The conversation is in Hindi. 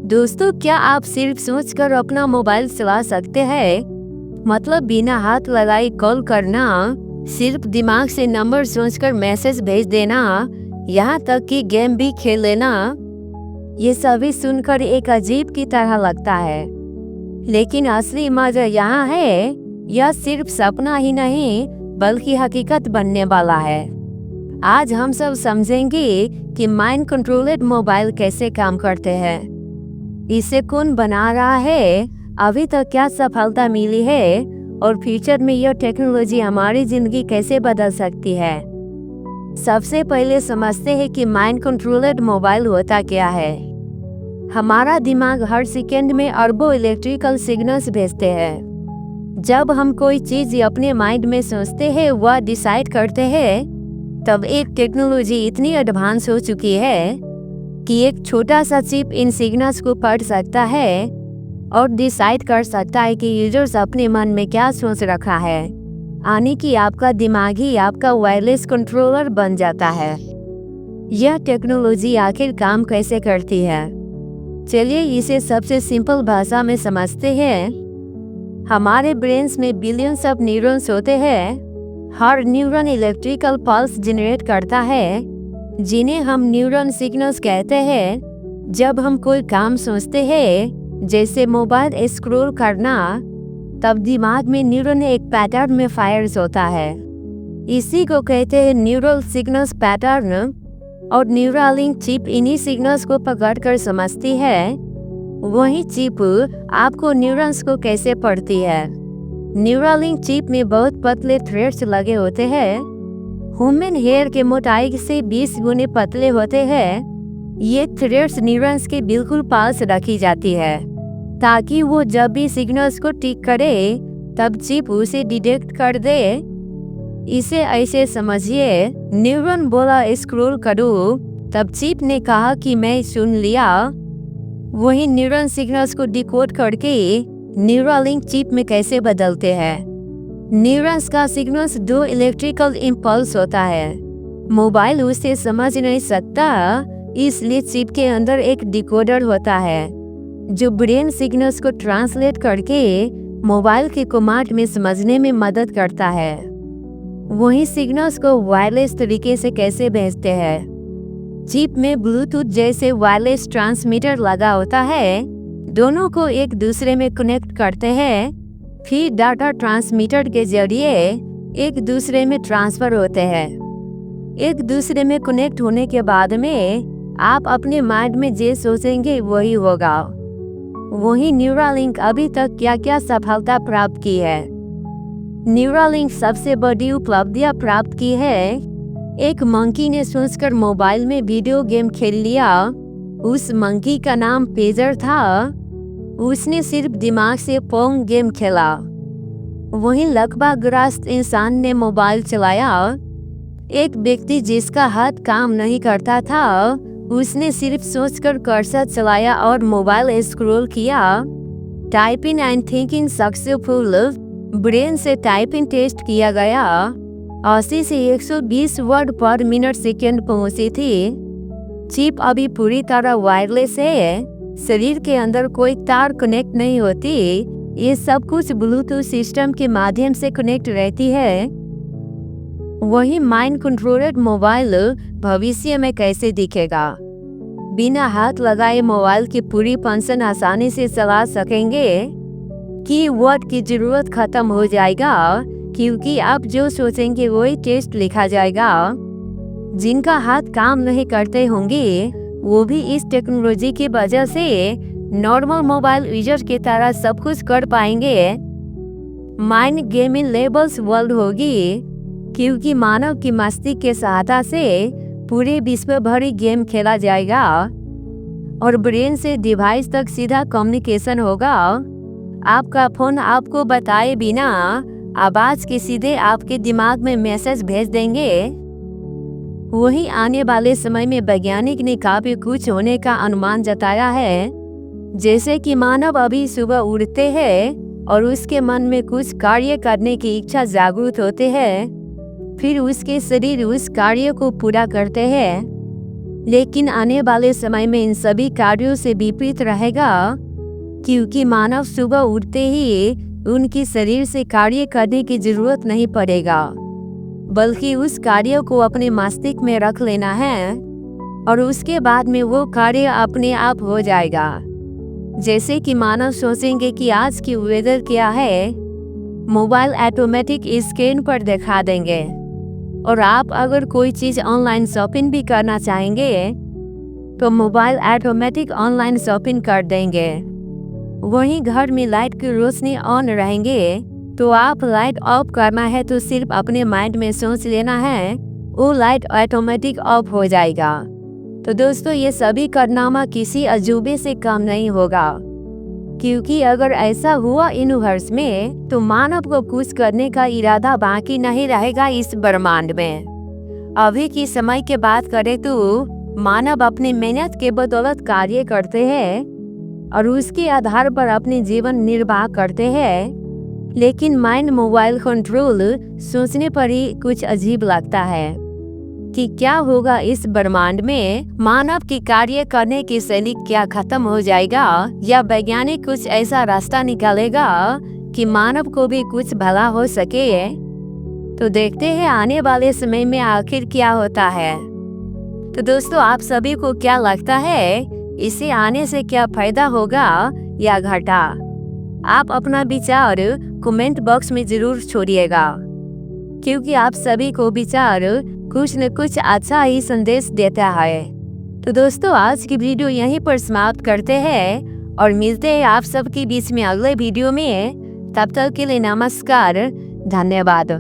दोस्तों, क्या आप सिर्फ सोचकर अपना मोबाइल चला सकते हैं? मतलब बिना हाथ लगाए कॉल करना, सिर्फ दिमाग से नंबर सोचकर मैसेज भेज देना, यहाँ तक कि गेम भी खेल लेना। ये सभी सुनकर एक अजीब की तरह लगता है, लेकिन असली मजा यहाँ है, यह सिर्फ सपना ही नहीं बल्कि हकीकत बनने वाला है। आज हम सब समझेंगे कि माइंड कंट्रोल्ड मोबाइल कैसे काम करते हैं, इसे कौन बना रहा है, अभी तक क्या सफलता मिली है और फ्यूचर में यह टेक्नोलॉजी हमारी जिंदगी कैसे बदल सकती है। सबसे पहले समझते हैं कि माइंड कंट्रोल्ड मोबाइल होता क्या है। हमारा दिमाग हर सेकंड में अरबों इलेक्ट्रिकल सिग्नल्स भेजते हैं। जब हम कोई चीज अपने माइंड में सोचते हैं व डिसाइड करते हैं, तब एक टेक्नोलॉजी इतनी एडवांस हो चुकी है कि एक छोटा सा चिप इन सिग्नल्स को पढ़ सकता है और डिसाइड कर सकता है कि यूजर्स अपने मन में क्या सोच रखा है, यानी कि आपका दिमाग ही आपका वायरलेस कंट्रोलर बन जाता है। यह टेक्नोलॉजी आखिर काम कैसे करती है, चलिए इसे सबसे सिंपल भाषा में समझते हैं। हमारे ब्रेन्स में बिलियंस ऑफ न्यूरॉन्स होते हैं। हर न्यूरॉन इलेक्ट्रिकल पल्स जनरेट करता है, जिन्हें हम न्यूरॉन सिग्नल्स कहते हैं। जब हम कोई काम सोचते हैं, जैसे मोबाइल स्क्रॉल करना, तब दिमाग में न्यूरॉन एक पैटर्न में फायर्स होता है। इसी को कहते हैं न्यूरल सिग्नल्स पैटर्न, और न्यूरालिंक चिप इन्हीं सिग्नल्स को पकड़कर समझती है। वही चिप आपको न्यूरॉन्स को कैसे पढ़ती है। न्यूरालिंक चिप में बहुत पतले थ्रेड्स लगे होते हैं। ह्यूमन हेयर के मोटाई से 20 गुने पतले होते हैं। ये थ्रेड्स न्यूरॉन्स के बिल्कुल पास रखी जाती है, ताकि वो जब भी सिग्नल्स को टिक करे तब चिप उसे डिटेक्ट कर दे। इसे ऐसे समझिए, न्यूरॉन बोला स्क्रॉल करो, तब चिप ने कहा कि मैं सुन लिया। वही न्यूरॉन सिग्नल्स को डिकोड करके न्यूरालिंक चिप में कैसे बदलते हैं। न्यूरॉन्स का सिग्नल्स 2 इलेक्ट्रिकल इम्पल्स होता है। मोबाइल उसे समझ नहीं सकता, इसलिए चिप के अंदर एक डिकोडर होता है, जो ब्रेन सिग्नल्स को ट्रांसलेट करके मोबाइल के कमांड में समझने में मदद करता है। वही सिग्नल्स को वायरलेस तरीके से कैसे भेजते हैं। चिप में ब्लूटूथ जैसे वायरलेस ट्रांसमीटर लगा होता है, दोनों को एक दूसरे में कनेक्ट करते हैं, फिर डाटा ट्रांसमीटर के जरिए एक दूसरे में ट्रांसफर होते हैं। एक दूसरे में कनेक्ट होने के बाद में आप अपने माइंड में जो सोचेंगे वही होगा। वही न्यूरालिंक अभी तक क्या क्या सफलता प्राप्त की है। न्यूरालिंक सबसे बड़ी उपलब्धियां प्राप्त की है। एक मंकी ने सोचकर मोबाइल में वीडियो गेम खेल लिया। उस मंकी का नाम पेजर था। उसने सिर्फ दिमाग से पोंग गेम खेला। वहीं लकवाग्रस्त इंसान ने मोबाइल चलाया। एक व्यक्ति जिसका हाथ काम नहीं करता था, उसने सिर्फ सोचकर कर्सर चलाया और मोबाइल स्क्रॉल किया। Typing and thinking successful, brain से टाइपिंग टेस्ट किया गया। 80 से 120 वर्ड पर मिनट सेकेंड पहुंची थी। चिप अभी पूरी तरह वायरलेस है। शरीर के अंदर कोई तार कनेक्ट नहीं होती। ये सब कुछ ब्लूटूथ सिस्टम के माध्यम से कनेक्ट रहती है। वही माइंड कंट्रोल्ड मोबाइल भविष्य में कैसे दिखेगा। बिना हाथ लगाए मोबाइल की पूरी फंक्शन आसानी से चला सकेंगे। कीवर्ड की जरूरत खत्म हो जाएगा, क्योंकि आप जो सोचेंगे वही टेक्स्ट लिखा जाएगा। जिनका हाथ काम नहीं करते होंगे, वो भी इस टेक्नोलॉजी की वजह से नॉर्मल मोबाइल यूजर की तरह सब कुछ कर पाएंगे। माइंड गेमिंग लेवल्स वर्ल्ड होगी, क्योंकि मानव की मस्तिष्क के सहायता से पूरे विश्व भरी गेम खेला जाएगा और ब्रेन से डिवाइस तक सीधा कम्युनिकेशन होगा। आपका फोन आपको बताए बिना आवाज के सीधे आपके दिमाग में मैसेज भेज देंगे। वही आने वाले समय में वैज्ञानिक ने काफी कुछ होने का अनुमान जताया है। जैसे कि मानव अभी सुबह उठते हैं और उसके मन में कुछ कार्य करने की इच्छा जागृत होते हैं, फिर उसके शरीर उस कार्य को पूरा करते हैं। लेकिन आने वाले समय में इन सभी कार्यों से विपरीत रहेगा, क्योंकि मानव सुबह उठते ही उनकी शरीर से कार्य करने की जरूरत नहीं पड़ेगा, बल्कि उस कार्य को अपने मस्तिष्क में रख लेना है और उसके बाद में वो कार्य अपने आप हो जाएगा। जैसे कि मानव सोचेंगे कि आज की वेदर क्या है, मोबाइल ऑटोमेटिक स्क्रीन पर दिखा देंगे। और आप अगर कोई चीज़ ऑनलाइन शॉपिंग भी करना चाहेंगे तो मोबाइल ऑटोमेटिक ऑनलाइन शॉपिंग कर देंगे। वहीं घर में लाइट की रोशनी ऑन रहेंगे तो आप लाइट ऑफ करना है तो सिर्फ अपने माइंड में सोच लेना है, वो लाइट ऑटोमेटिक ऑफ हो जाएगा। तो दोस्तों, ये सभी कारनामा किसी अजूबे से कम नहीं होगा, क्योंकि अगर ऐसा हुआ यूनिवर्स में तो मानव को कुछ करने का इरादा बाकी नहीं रहेगा इस ब्रह्मांड में। अभी की समय की बात करें तो मानव अपनी मेहनत के बदौलत कार्य करते हैं और उसके आधार पर अपने जीवन निर्वाह करते हैं, लेकिन माइंड मोबाइल कंट्रोल सोचने पर ही कुछ अजीब लगता है कि क्या होगा इस ब्रह्मांड में। मानव की कार्य करने की शैली क्या खत्म हो जाएगा या वैज्ञानिक कुछ ऐसा रास्ता निकालेगा कि मानव को भी कुछ भला हो सके। तो देखते हैं आने वाले समय में आखिर क्या होता है। तो दोस्तों, आप सभी को क्या लगता है, इसे आने से क्या फायदा होगा या घाटा? आप अपना विचार कमेंट बॉक्स में जरूर छोड़िएगा, क्योंकि आप सभी को विचार कुछ न कुछ अच्छा ही संदेश देता है। तो दोस्तों, आज की वीडियो यहीं पर समाप्त करते हैं और मिलते हैं आप सबके बीच में अगले वीडियो में। तब तक के लिए नमस्कार, धन्यवाद।